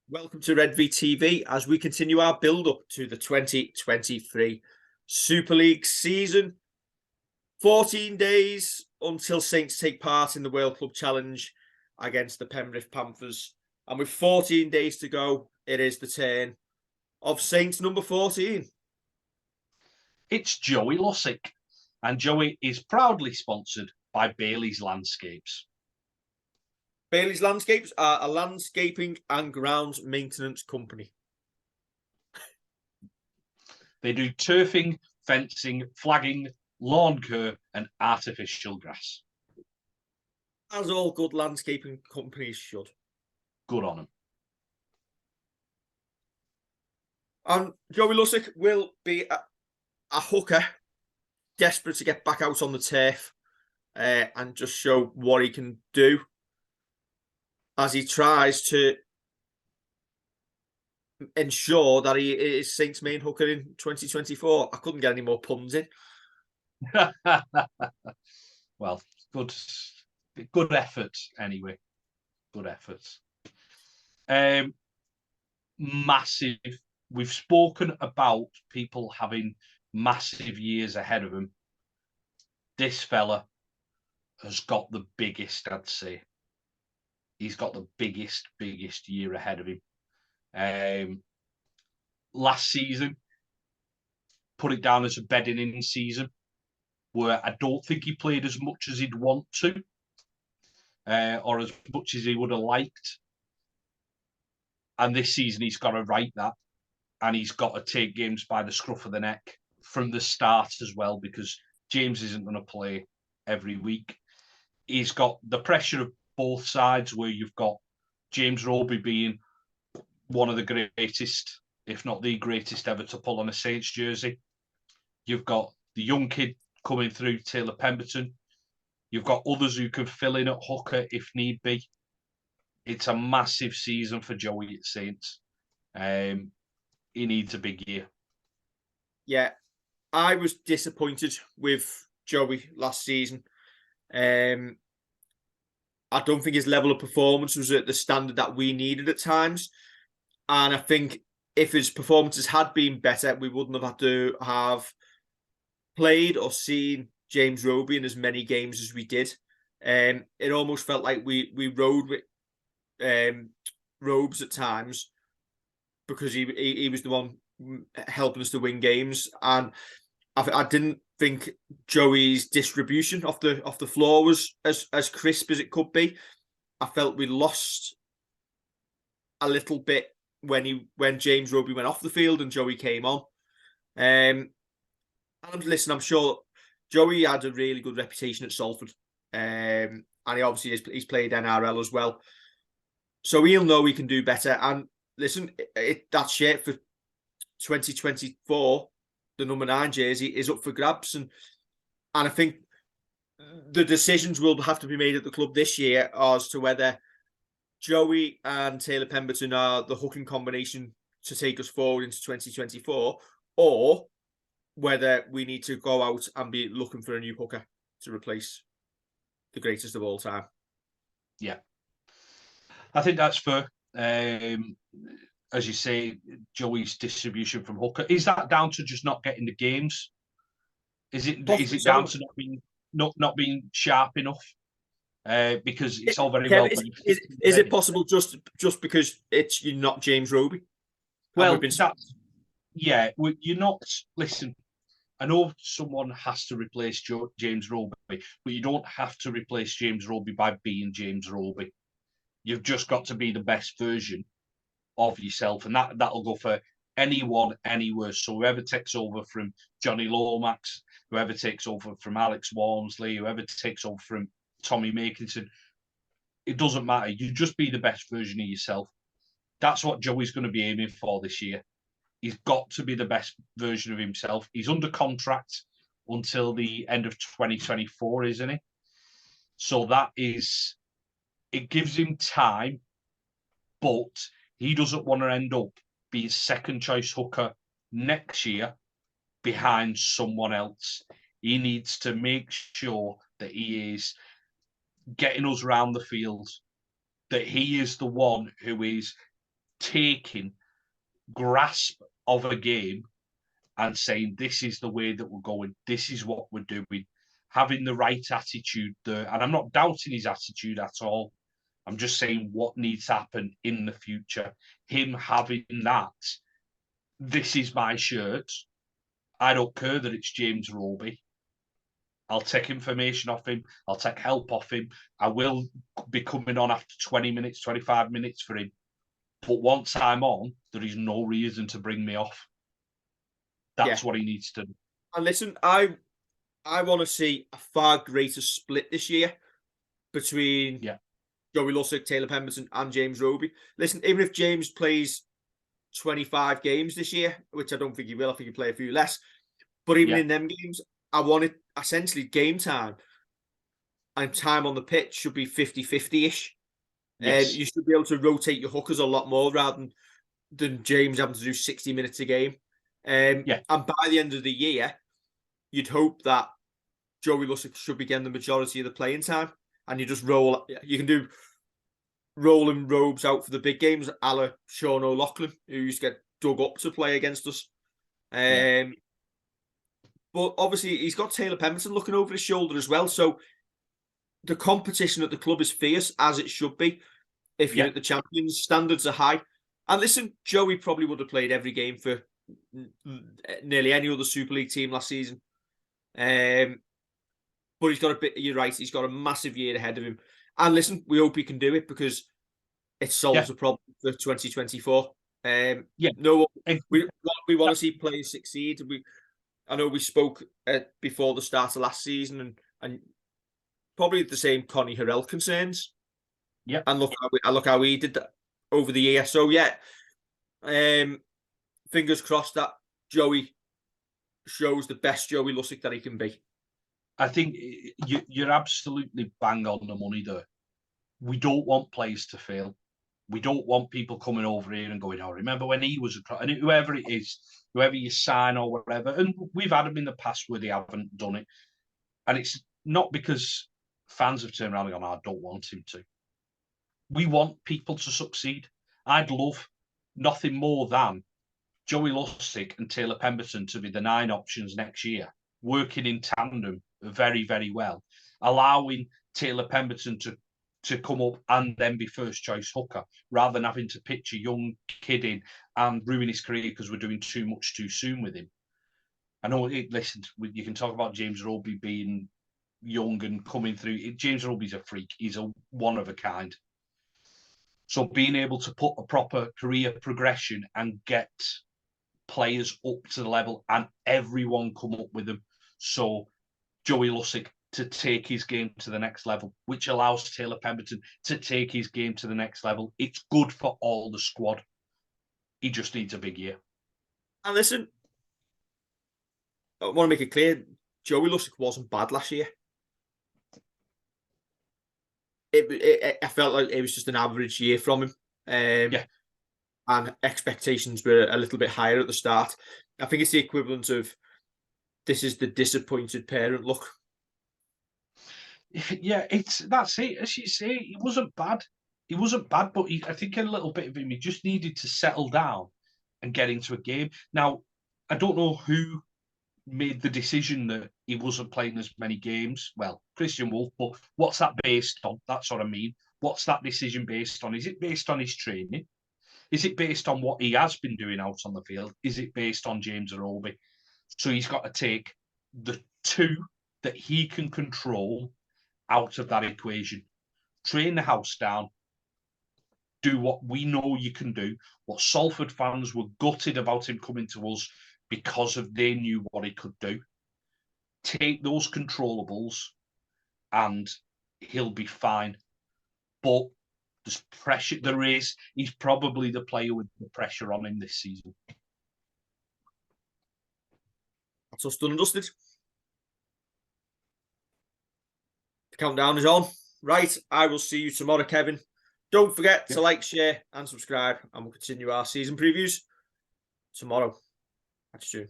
Welcome to Red V TV as we continue our build-up to the 2023 Super League season. 14 days until Saints take part in the World Club Challenge against the Penrith Panthers. And with 14 days to go, it is the turn of Saints number 14. It's Joey Lussick, and Joey is proudly sponsored by Bailey's Landscapes. Bailey's Landscapes are a landscaping and grounds maintenance company. They do turfing, fencing, flagging, lawn care, and artificial grass. As all good landscaping companies should. Good on them. And Joey Lussick will be a hooker, desperate to get back out on the turf and just show what he can do as he tries to ensure that he is Saints' main hooker in 2024. I couldn't get any more puns in. Well, good effort anyway. Good effort. Massive. We've spoken about people having massive years ahead of him. This fella has got the biggest, I'd say. He's got the biggest year ahead of him. Last season, put it down as a bedding in season, where I don't think he played as much as he'd want to, or as much as he would have liked. And this season, he's got to right that, and he's got to take games by the scruff of the neck from the start as well, because James isn't going to play every week. He's got the pressure of both sides, where you've got James Roby being one of the greatest, if not the greatest ever to pull on a Saints jersey. You've got the young kid coming through, Taylor Pemberton. You've got others who can fill in at hooker if need be. It's a massive season for Joey at Saints. He needs a big year. Yeah, I was disappointed with Joey last season. I don't think his level of performance was at the standard that we needed at times. And I think if his performances had been better, we wouldn't have had to have played or seen James Roby in as many games as we did. It almost felt like we rode with Robes at times because he was the one helping us to win games. And I didn't think Joey's distribution off the floor was as crisp as it could be. I felt we lost a little bit when James Roby went off the field and Joey came on. And listen, I'm sure Joey had a really good reputation at Salford, and he obviously he's played NRL as well, so he'll know he can do better. And listen, that shirt for 2024, the number 9 jersey, is up for grabs, and I think the decisions will have to be made at the club this year as to whether Joey and Taylor Pemberton are the hooking combination to take us forward into 2024, or whether we need to go out and be looking for a new hooker to replace the greatest of all time. Yeah, I think that's fair. As you say, Joey's distribution from hooker, is that down to just not getting the games? Is it down to not being sharp enough? Because it's all very well. Is it possible just because you're not James Roby? Well, you're not. Listen, I know someone has to replace James Roby, but you don't have to replace James Roby by being James Roby. You've just got to be the best version of yourself, and that'll go for anyone, anywhere. So whoever takes over from Johnny Lomax, whoever takes over from Alex Walmsley, whoever takes over from Tommy Makinson, it doesn't matter. You just be the best version of yourself. That's what Joey's going to be aiming for this year. He's got to be the best version of himself. He's under contract until the end of 2024, isn't he? So it gives him time, but he doesn't want to end up being second choice hooker next year behind someone else. He needs to make sure that he is getting us around the field, that he is the one who is taking grasp of a game and saying, this is the way that we're going, this is what we're doing, having the right attitude there. And I'm not doubting his attitude at all. I'm just saying what needs to happen in the future. Him having that, this is my shirt. I don't care that it's James Roby. I'll take information off him. I'll take help off him. I will be coming on after 20 minutes, 25 minutes for him. But once I'm on, there is no reason to bring me off. That's what he needs to do. And listen, I want to see a far greater split this year between Joey Lussick, Taylor Pemberton, and James Roby. Listen, even if James plays 25 games this year, which I don't think he will, I think he'll play a few less. But even in them games, I want it essentially game time and time on the pitch should be 50-50-ish. And you should be able to rotate your hookers a lot more rather than James having to do 60 minutes a game. And by the end of the year, you'd hope that Joey Lussick should be getting the majority of the playing time. And you just roll. You can do rolling robes out for the big games, a la Sean O'Loughlin, who used to get dug up to play against us. But obviously, he's got Taylor Pemberton looking over his shoulder as well. So the competition at the club is fierce, as it should be. If you're at the champions, standards are high. And listen, Joey probably would have played every game for nearly any other Super League team last season. But he's got you're right, he's got a massive year ahead of him. And listen, we hope he can do it because it solves the problem for 2024. No, we want to see players succeed. I know we spoke before the start of last season and probably the same Connie Harrell concerns. Yeah. And look how he did that over the year. So fingers crossed that Joey shows the best Joey Lussick that he can be. I think you're absolutely bang on the money there. We don't want players to fail. We don't want people coming over here and going, oh, remember when he was and whoever it is, whoever you sign or whatever. And we've had them in the past where they haven't done it. And it's not because fans have turned around and gone, I don't want him to. We want people to succeed. I'd love nothing more than Joey Lussick and Taylor Pemberton to be the 9 options next year, working in tandem very, very well, allowing Taylor Pemberton to come up and then be first choice hooker, rather than having to pitch a young kid in and ruin his career because we're doing too much too soon with him. I know, listen, you can talk about James Roby being young and coming through. James Roby's a freak. He's a one of a kind. So being able to put a proper career progression and get players up to the level and everyone come up with them. So Joey Lussick to take his game to the next level, which allows Taylor Pemberton to take his game to the next level. It's good for all the squad. He just needs a big year. And listen, I want to make it clear, Joey Lussick wasn't bad last year. I felt like it was just an average year from him. And expectations were a little bit higher at the start. I think it's the equivalent of this is the disappointed parent look. Yeah, that's it. As you say, he wasn't bad. He wasn't bad, but I think a little bit of him, he just needed to settle down and get into a game. Now, I don't know who made the decision that he wasn't playing as many games. Well, Christian Wolf, but what's that based on? That's what I mean. What's that decision based on? Is it based on his training? Is it based on what he has been doing out on the field? Is it based on James Roby? So he's got to take the 2 that he can control out of that equation. Train the house down. Do what we know you can do. What Salford fans were gutted about him coming to us because they knew what he could do. Take those controllables and he'll be fine. But there's pressure. There is. He's probably the player with the pressure on him this season. That's us done and dusted. The countdown is on. Right, I will see you tomorrow, Kevin. Don't forget to like, share, and subscribe, and we'll continue our season previews tomorrow. Catch you soon.